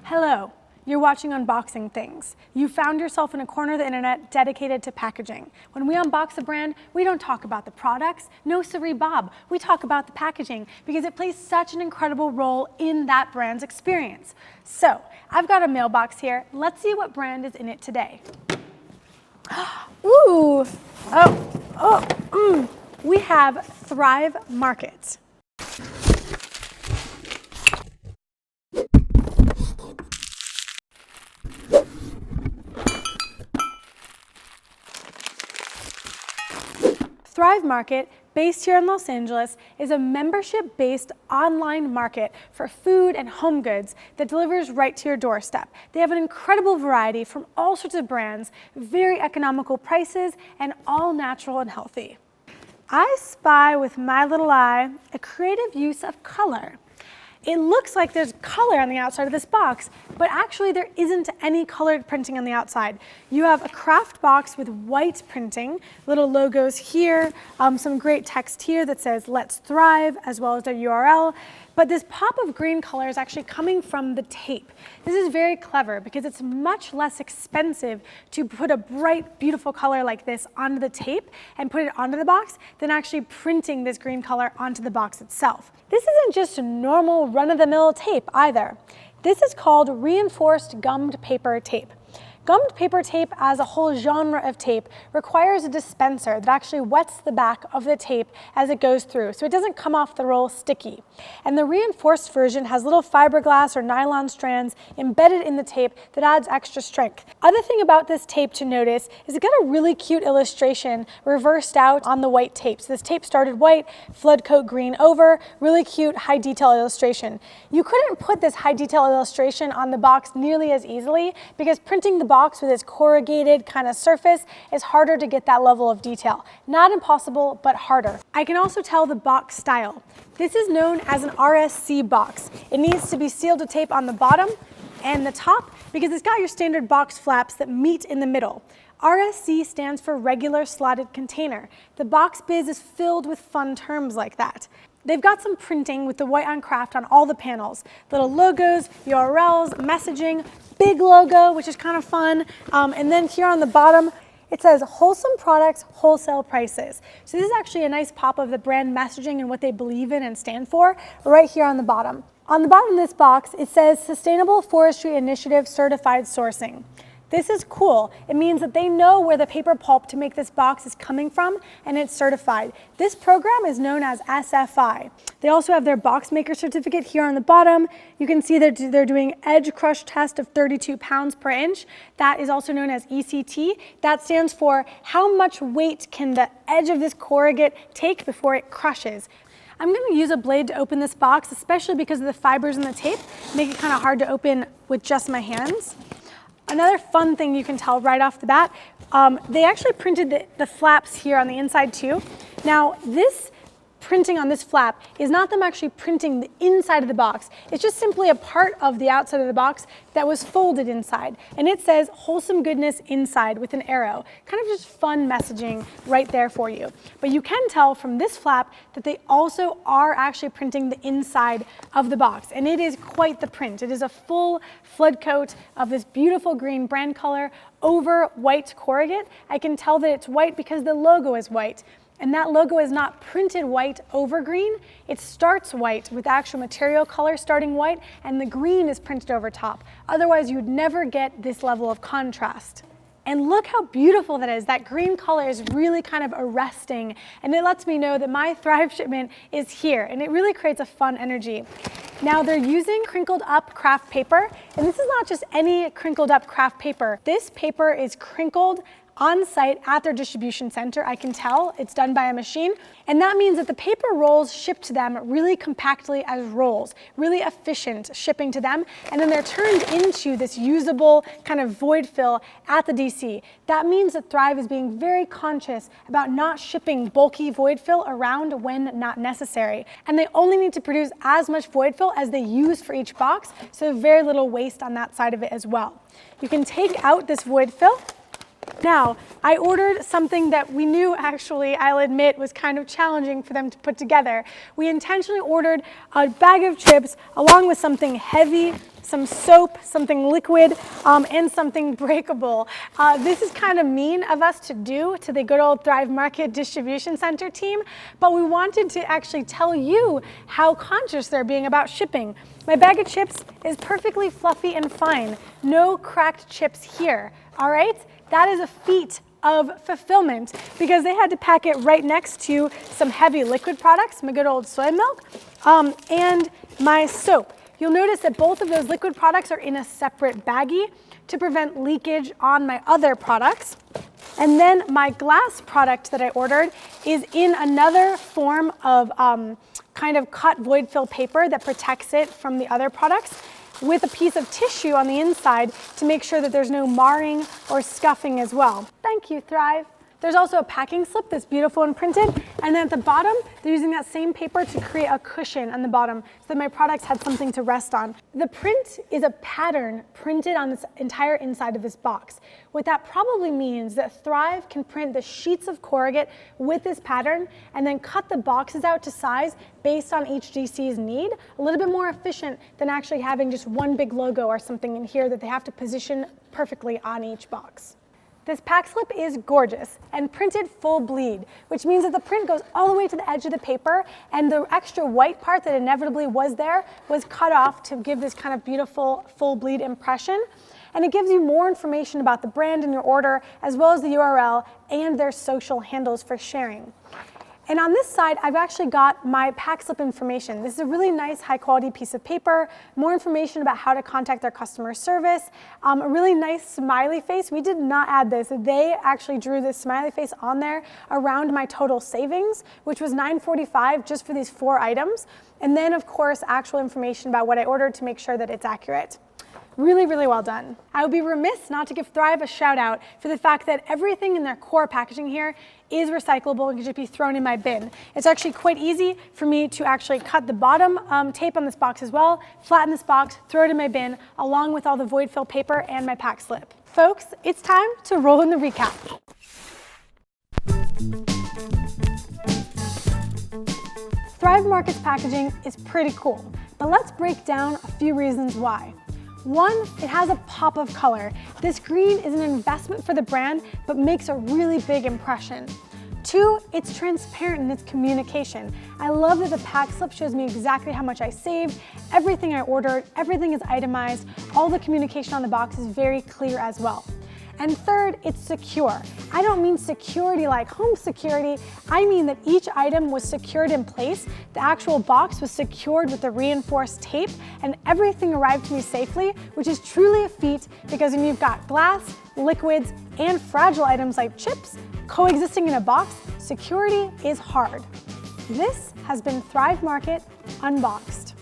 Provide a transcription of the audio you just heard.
Hello, you're watching Unboxing Things. You found yourself in a corner of the internet dedicated to packaging. When we unbox a brand, we don't talk about the products, no siree bob. We talk about the packaging because it plays such an incredible role in that brand's experience. So, I've got a mailbox here. Let's see what brand is in it today. Ooh, we have Thrive Market. Thrive Market, based here in Los Angeles, is a membership-based online market for food and home goods that delivers right to your doorstep. They have an incredible variety from all sorts of brands, very economical prices, and all natural and healthy. I spy with my little eye a creative use of color. It looks like there's color on the outside of this box, but actually there isn't any colored printing on the outside. You have a Kraft box with white printing, little logos here, some great text here that says "Let's Thrive," as well as their URL. But this pop of green color is actually coming from the tape. This is very clever because it's much less expensive to put a bright, beautiful color like this onto the tape and put it onto the box than actually printing this green color onto the box itself. This isn't just normal run-of-the-mill tape either. This is called reinforced gummed paper tape. Gummed paper tape, as a whole genre of tape, requires a dispenser that actually wets the back of the tape as it goes through, so it doesn't come off the roll sticky. And the reinforced version has little fiberglass or nylon strands embedded in the tape that adds extra strength. Other thing about this tape to notice is it's got a really cute illustration reversed out on the white tape. So this tape started white, flood coat green over, really cute high detail illustration. You couldn't put this high detail illustration on the box nearly as easily because printing the box with its corrugated kind of surface is harder to get that level of detail. Not impossible, but harder. I can also tell the box style. This is known as an RSC box. It needs to be sealed with tape on the bottom and the top because it's got your standard box flaps that meet in the middle. RSC stands for regular slotted container. The box biz is filled with fun terms like that. They've got some printing with the white on Kraft on all the panels. Little logos, URLs, messaging, big logo, which is kind of fun. And then here on the bottom, it says wholesome products, wholesale prices. So this is actually a nice pop of the brand messaging and what they believe in and stand for right here on the bottom. On the bottom of this box, it says Sustainable Forestry Initiative Certified Sourcing. This is cool. It means that they know where the paper pulp to make this box is coming from and it's certified. This program is known as SFI. They also have their box maker certificate here on the bottom. You can see that they're doing edge crush test of 32 pounds per inch. That is also known as ECT. That stands for how much weight can the edge of this corrugate take before it crushes. I'm going to use a blade to open this box, especially because of the fibers in the tape make it kind of hard to open with just my hands. Another fun thing you can tell right off the bat, they actually printed the flaps here on the inside too. Now this printing on this flap is not them actually printing the inside of the box. It's just simply a part of the outside of the box that was folded inside. And it says wholesome goodness inside with an arrow. Kind of just fun messaging right there for you. But you can tell from this flap that they also are actually printing the inside of the box. And it is quite the print. It is a full flood coat of this beautiful green brand color over white corrugate. I can tell that it's white because the logo is white. And that logo is not printed white over green. It starts white with actual material color starting white, and the green is printed over top. Otherwise, you'd never get this level of contrast. And look how beautiful that is. That green color is really kind of arresting, and it lets me know that my Thrive shipment is here, and it really creates a fun energy. Now they're using crinkled up Kraft paper, and this is not just any crinkled up Kraft paper. This paper is crinkled on site at their distribution center. I can tell it's done by a machine. And that means that the paper rolls ship to them really compactly as rolls, really efficient shipping to them. And then they're turned into this usable kind of void fill at the DC. That means that Thrive is being very conscious about not shipping bulky void fill around when not necessary. And they only need to produce as much void fill as they use for each box, so very little waste on that side of it as well. You can take out this void fill. Now, I ordered something that we knew actually, I'll admit, was kind of challenging for them to put together. We intentionally ordered a bag of chips along with something heavy, some soap, something liquid, and something breakable. This is kind of mean of us to do to the good old Thrive Market Distribution Center team, but we wanted to actually tell you how conscious they're being about shipping. My bag of chips is perfectly fluffy and fine. No cracked chips here, all right? That is a feat of fulfillment because they had to pack it right next to some heavy liquid products, my good old soy milk, and my soap. You'll notice that both of those liquid products are in a separate baggie to prevent leakage on my other products. And then my glass product that I ordered is in another form of kind of cut void fill paper that protects it from the other products, with a piece of tissue on the inside to make sure that there's no marring or scuffing as well. Thank you, Thrive. There's also a packing slip that's beautiful and printed, and then at the bottom, they're using that same paper to create a cushion on the bottom so that my products had something to rest on. The print is a pattern printed on this entire inside of this box. What that probably means that Thrive can print the sheets of corrugate with this pattern and then cut the boxes out to size based on each DC's need, a little bit more efficient than actually having just one big logo or something in here that they have to position perfectly on each box. This pack slip is gorgeous and printed full bleed, which means that the print goes all the way to the edge of the paper, and the extra white part that inevitably was there was cut off to give this kind of beautiful full bleed impression. And it gives you more information about the brand in your order, as well as the URL and their social handles for sharing. And on this side, I've actually got my pack slip information. This is a really nice, high-quality piece of paper, more information about how to contact their customer service, a really nice smiley face. We did not add this. They actually drew this smiley face on there around my total savings, which was $9.45 just for these 4 items. And then, of course, actual information about what I ordered to make sure that it's accurate. Really, really well done. I would be remiss not to give Thrive a shout out for the fact that everything in their core packaging here is recyclable and can just be thrown in my bin. It's actually quite easy for me to actually cut the bottom tape on this box as well, flatten this box, throw it in my bin, along with all the void fill paper and my pack slip. Folks, it's time to roll in the recap. Thrive Market's packaging is pretty cool, but let's break down a few reasons why. 1, it has a pop of color. This green is an investment for the brand, but makes a really big impression. 2, it's transparent in its communication. I love that the pack slip shows me exactly how much I saved, everything I ordered, everything is itemized, all the communication on the box is very clear as well. And 3rd, it's secure. I don't mean security like home security, I mean that each item was secured in place, the actual box was secured with the reinforced tape, and everything arrived to me safely, which is truly a feat because when you've got glass, liquids, and fragile items like chips coexisting in a box, security is hard. This has been Thrive Market Unboxed.